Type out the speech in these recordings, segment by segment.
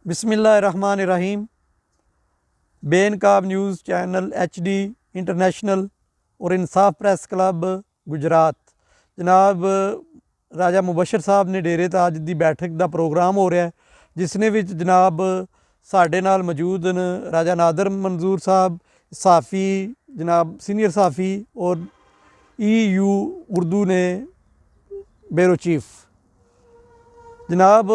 बिस्मिल्लाहिर्रहमानिर्रहीम। बेनकाब news channel HD international और इंसाफ प्रेस क्लब गुजरात जनाब राजा मुबशर साहब ने डेरे ताज की बैठक का प्रोग्राम हो रहा है, जिसने विच जनाब साढ़े नाल मौजूद न राजा नादर मंजूर साहब, साफ़ी जनाब सीनियर साफ़ी और EU उर्दू ने ब्यूरो चीफ। जनाब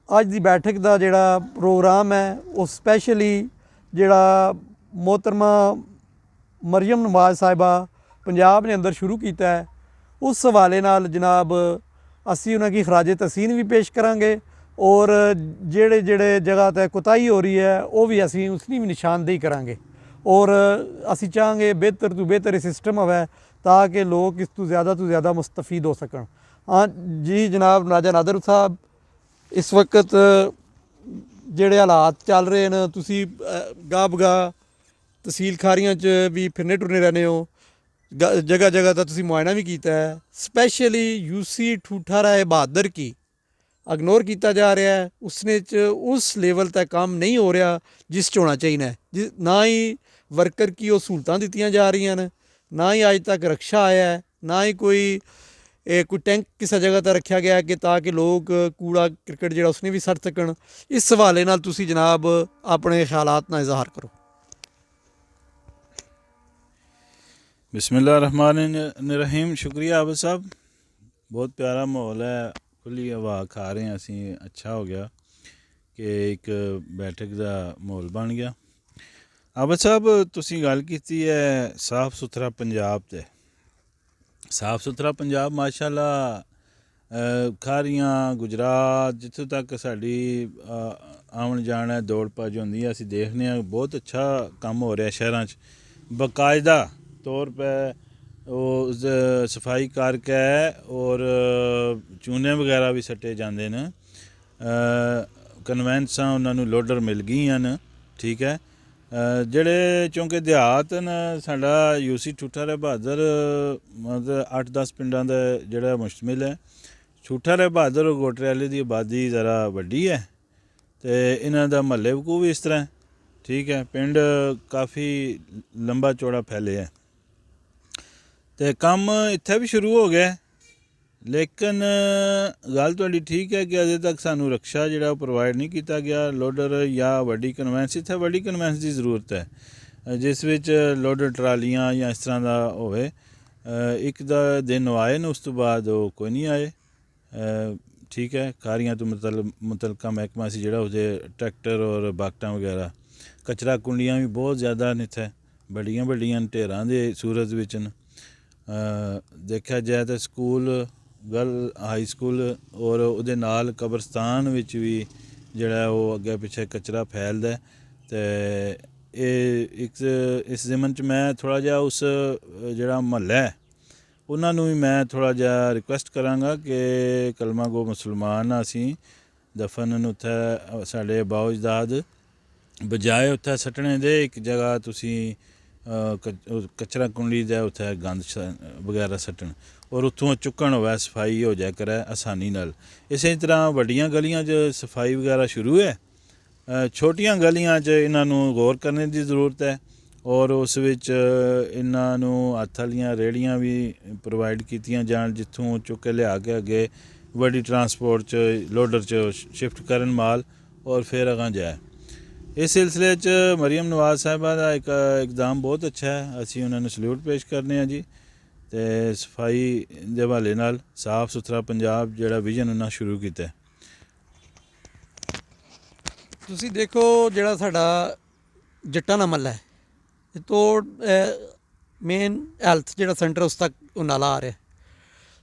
अज की बैठक का जोड़ा प्रोग्राम है वो स्पैशली जोड़ा मोहतरमा मरियम नवाज साहिबा पंजाब ने अंदर शुरू किया है, उस हवाले नाल जनाब असी उन्होंने खराज तहसीन भी पेश करांगे और जेड़े जेड़े जगह ते कोताही हो रही है वो भी असी उसकी भी निशानदेही करांगे और असी चाहेंगे बेहतर तो बेहतर सिस्टम होवे ताकि लोग इस तो ज़्यादा मुस्तफ़ीद हो सकन। हाँ जी जनाब राजा नादर साहब, इस वक्त जेड़े हालात चल रहे हैं तुसी गाह बगाह तहसील खारियां च भी फिरने टुरने रहने हो, जगह जगह का तुसी मुआयना भी किया है। स्पैशली UC ठूठा राय बहादुर की इग्नोर किया जा रहा है, उसने उस लेवल तक काम नहीं हो रहा जिस होना चाहिए। ना ही वर्कर की वो सहूलतां दित्तियां जा रही हैं, ना ही अज तक रक्षा आया है, ना ही कोई टैंक किसी जगह पर रखा गया है कि ताकि लोग कूड़ा क्रिकेट जो उसने भी सट सकन। इस हवाले नाल तुसी जनाब अपने ख्यालात ना इजहार करो। बिस्मिल्लाहिर्रहमानिर्रहीम। शुक्रिया आबिद साहब, बहुत प्यारा माहौल है, खुली हवा खा रहे हैं असी। अच्छा हो गया कि एक बैठक का माहौल बन गया। आबिद साहब तुसी गल की है साफ सुथरा पंजाब ते साफ सुथरा पंजाब माशाअल्लाह खारियां गुजरात जितों तक साड़ी आवन जान है दौड़ भज होंदी है, असी देखने बहुत अच्छा काम हो रहा है शहरों च। बाकायदा तौर पर वो सफाई करके और चूने वगैरह भी सट्टे जाते हैं, कन्वेंसां उन्होंने लोडर मिल गई हैं। ठीक है, जेड़े चूँकि देहात न साडा UC ठूठा राय बहादुर मतलब 8-10 पिंडां दा जेड़ा मुश्तमिल है। ठूठा राय बहादुर और गोटरे की आबादी ज़रा वड्डी है तो इन्हां दा महल्ले वकू भी इस तरह। ठीक है, पिंड काफ़ी लंबा चौड़ा फैले है तो काम इत्थे भी शुरू हो गया, लेकिन गल तुहाडी ठीक है कि अजे तक सानू रक्षा जिहड़ा प्रोवाइड नहीं किया गया। लोडर या वड्डी कन्वेंस, इत्थे वड्डी कन्वेंस की जरूरत है जिस विच लोडर ट्रालियां या इस तरह का होवे। एक दिन आए न, उस तो बाद वो कोई नहीं आए। ठीक है, खारियां तो मुतलका महकमा से जिहड़ा उसदे ट्रैक्टर और बाकटां वगैरह, कचरा कुंडियां भी बहुत ज़्यादा न इत्थे, बड़ियां बड़ियां ढेरां दे सूरत विच न। देखा जाए तो स्कूल गर्ल हाई स्कूल और उहदे नाल कब्रस्तान विच भी जिहड़ा वो अगे पिछे कचरा फैलदा ते इस ज़मन च मैं थोड़ा जिहा उस जिहड़ा महल्ला है उन्होंने भी मैं थोड़ा जिहा रिक्वेस्ट करांगा कि कलमा गो मुसलमान असी दफन उत्थे साडे बाओ अजदाद बजाए उत्थे सट्टने दे एक जगह तुसी कचरा कुंडी दे उत्थे गंद वगैरह सट्टन और उत्थों चुकन होवे, सफाई हो जाए करे आसानी नाल। इस तरह वड्डियां गलियां च सफाई वगैरह शुरू है, छोटियां गलियां च इन्हां गौर करने की ज़रूरत है और उस विच इन्हां हत्थ वालियां रेहड़ियां भी प्रोवाइड कीतियां जान जित्थों चुक के लिया के अगे वड्डी ट्रांसपोर्ट च लोडर च शिफ्ट करन माल और फिर अगां जाए। इस सिलसिले च मरियम नवाज साहिबा का एक इकदाम बहुत अच्छा है, असी उन्होंने सल्यूट पेश करने हैं जी। तो सफाई के हवाले नाल साफ सुथरा पंजाब जिहड़ा विजन उन्होंने शुरू किया है। तुसी देखो जिहड़ा साडा जट्टां दा महल्ला है तो मेन हैल्थ जिहड़ा सेंटर उस तक वो नाला आ रहा है,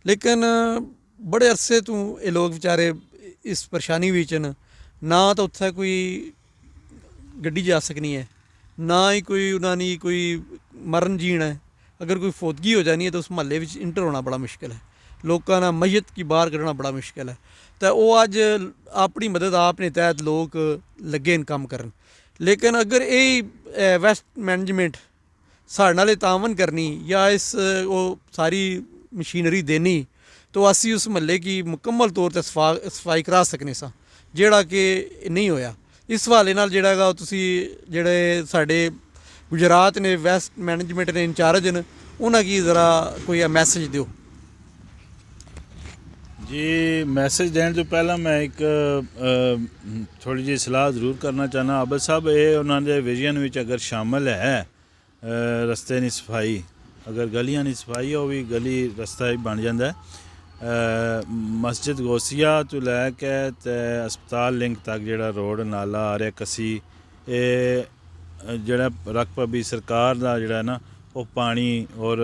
लेकिन बड़े अरसे तो ये लोग बेचारे इस परेशानी विच न। ना तो उत्थे कोई गड्डी जा सकनी है, ना ही कोई उन्होंने कोई मरण जीण है। अगर कोई फौतगी हो जानी है तो उस महल्ले में इंटर होना बड़ा मुश्किल है, लोगों ना मैयत की बाहर कढ़ना बड़ा मुश्किल है। तो वो अज अपनी मदद आपने तहत लोग लगे इन काम करन, लेकिन अगर ये वेस्ट मैनेजमेंट साढ़े नाल तावन करनी या इस वो सारी मशीनरी देनी तो असी उस महल्ले की मुकम्मल तौर पर सफाई करा सकने सा। ਜਿਹੜਾ ਕਿ ਨਹੀਂ ਹੋਇਆ। ਇਸ ਹਵਾਲੇ ਨਾਲ ਜਿਹੜਾ ਹੈਗਾ ਉਹ ਤੁਸੀਂ ਜਿਹੜੇ ਸਾਡੇ ਗੁਜਰਾਤ ਨੇ ਵੈਸਟ ਮੈਨੇਜਮੈਂਟ ਨੇ ਇੰਚਾਰਜ ਨੇ ਉਹਨਾਂ ਕੀ ਜ਼ਰਾ ਕੋਈ ਮੈਸੇਜ ਦਿਓ। ਜੀ ਮੈਸੇਜ ਦੇਣ ਤੋਂ ਪਹਿਲਾਂ ਮੈਂ ਇੱਕ ਥੋੜ੍ਹੀ ਜਿਹੀ ਸਲਾਹ ਜ਼ਰੂਰ ਕਰਨਾ ਚਾਹੁੰਦਾ। ਆਬਦ ਸਾਹਿਬ ਇਹ ਉਹਨਾਂ ਦੇ ਵਿਜ਼ਨ ਵਿੱਚ ਅਗਰ ਸ਼ਾਮਲ ਹੈ ਰਸਤੇ ਦੀ ਸਫਾਈ, ਅਗਰ ਗਲੀਆਂ ਦੀ ਸਫਾਈ ਉਹ ਵੀ ਗਲੀ ਰਸਤਾ ਹੀ ਬਣ ਜਾਂਦਾ। ਮਸਜਿਦ ਗੋਸੀਆ ਤੋਂ ਲੈ ਕੇ ਤੇ ਹਸਪਤਾਲ ਲਿੰਕ ਤੱਕ ਜਿਹੜਾ ਰੋਡ ਨਾਲਾ ਆ ਰਿਹਾ ਕੱਸੀ, ਇਹ ਜਿਹੜਾ ਰਕਬਾ ਵੀ ਸਰਕਾਰ ਦਾ ਜਿਹੜਾ ਨਾ ਉਹ ਪਾਣੀ ਔਰ